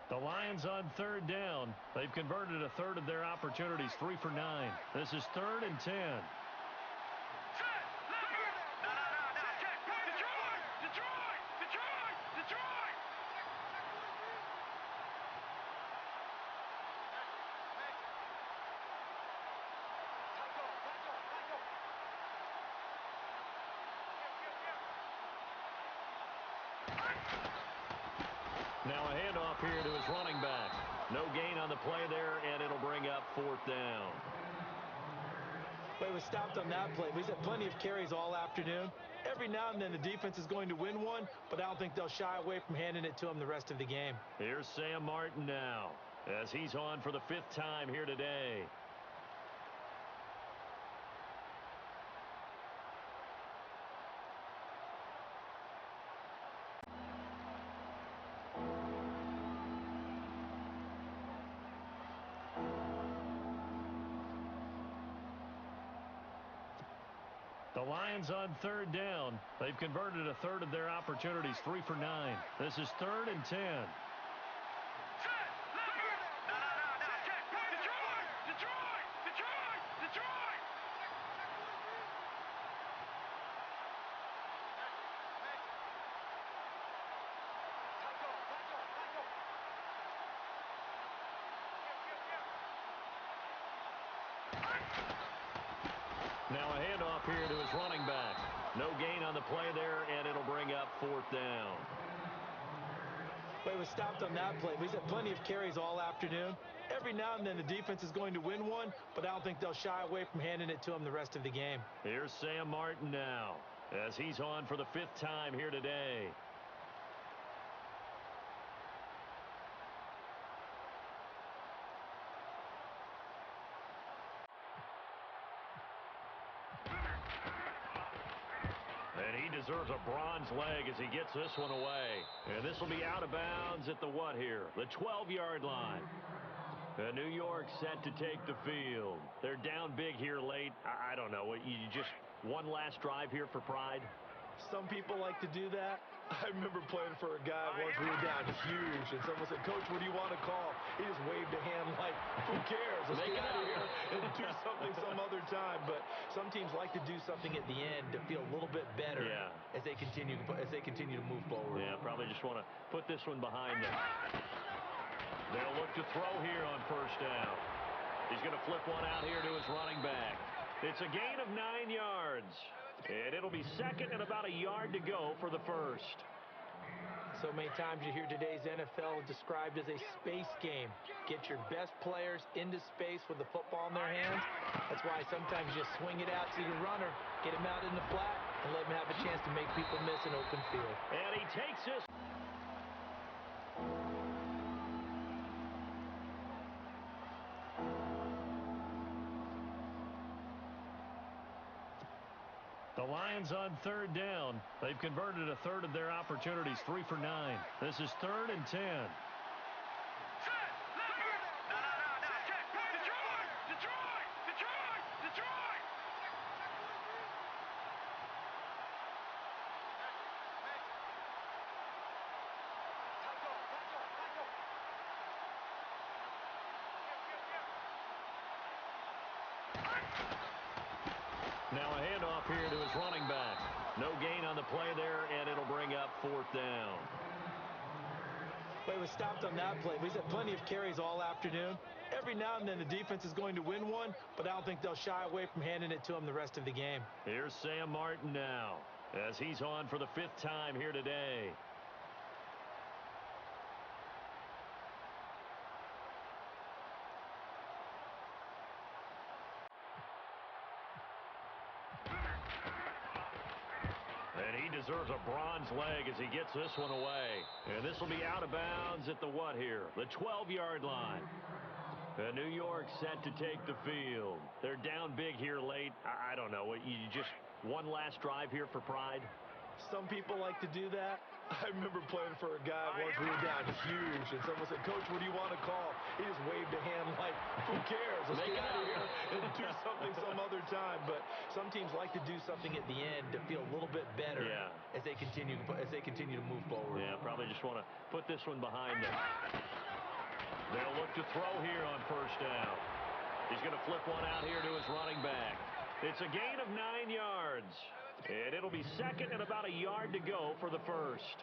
The Lions on 3rd down. They've converted a 1/3 of their opportunities, 3 for 9. This is 3rd and 10. Now a handoff here to his running back. No gain on the play there, and it'll bring up 4th down. Well, he was stopped on that play. He's had plenty of carries all afternoon. Every now and then the defense is going to win one, but I don't think they'll shy away from handing it to him the rest of the game. Here's Sam Martin now, as he's on for the 5th time here today. The Lions on 3rd down. They've converted a 1/3 of their opportunities, 3 for 9. This is 3rd and 10. Now a handoff here to his running back. No gain on the play there, and it'll bring up 4th down. Well, he was stopped on that play. He's had plenty of carries all afternoon. Every now and then the defense is going to win one, but I don't think they'll shy away from handing it to him the rest of the game. Here's Sam Martin now, as he's on for the 5th time here today. And he deserves a bronze leg as he gets this one away. And this will be out of bounds at the what here? The 12-yard line. And New York set to take the field. They're down big here late. I don't know. You just one last drive here for pride? Some people like to do that. I remember playing for a guy once. We were down huge, and someone said, "Coach, what do you want to call?" He just waved a hand like, "Who cares? Let's get out of here and do something some other time." But some teams like to do something at the end to feel a little bit better as they continue to move forward. Yeah, probably just want to put this one behind them. They'll look to throw here on 1st down. He's going to flip one out here to his running back. It's a gain of 9 yards. And it'll be 2nd and about a yard to go for the 1st. So many times you hear today's NFL described as a space game. Get your best players into space with the football in their hands. That's why sometimes you swing it out to your runner, get him out in the flat, and let him have a chance to make people miss an open field. And he takes this. The Lions on 3rd down. They've converted a third of their opportunities, 3 for 9. This is 3rd and 10. Now a handoff here to his running back. No gain on the play there, and it'll bring up 4th down. Well, he was stopped on that play. He's had plenty of carries all afternoon. Every now and then the defense is going to win one, but I don't think they'll shy away from handing it to him the rest of the game. Here's Sam Martin now, as he's on for the 5th time here today. And he deserves a bronze leg as he gets this one away. And this will be out of bounds at the what here? The 12-yard line. And New York set to take the field. They're down big here late. I don't know. You just one last drive here for pride? Some people like to do that. I remember playing for a guy once. We were down huge, and someone said, "Coach, what do you want to call?" He just waved a hand like, "Who cares? Let's get out of here and do something some other time." But some teams like to do something at the end to feel a little bit better as they continue to move forward. Yeah, probably just want to put this one behind them. They'll look to throw here on 1st down. He's going to flip one out here to his running back. It's a gain of 9 yards. And it'll be 2nd and about a yard to go for the 1st.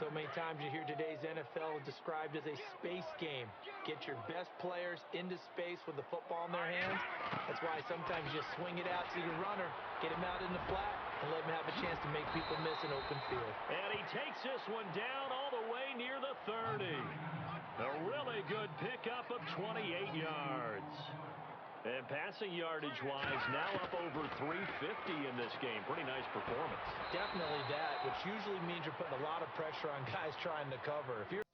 So many times you hear today's NFL described as a space game. Get your best players into space with the football in their hands. That's why sometimes you swing it out to your runner, get him out in the flat, and let him have a chance to make people miss an open field. And he takes this one down all the way near the 30. A really good pickup of 28 yards. And passing yardage-wise, now up over 350 in this game. Pretty nice performance. Definitely that, which usually means you're putting a lot of pressure on guys trying to cover. If you're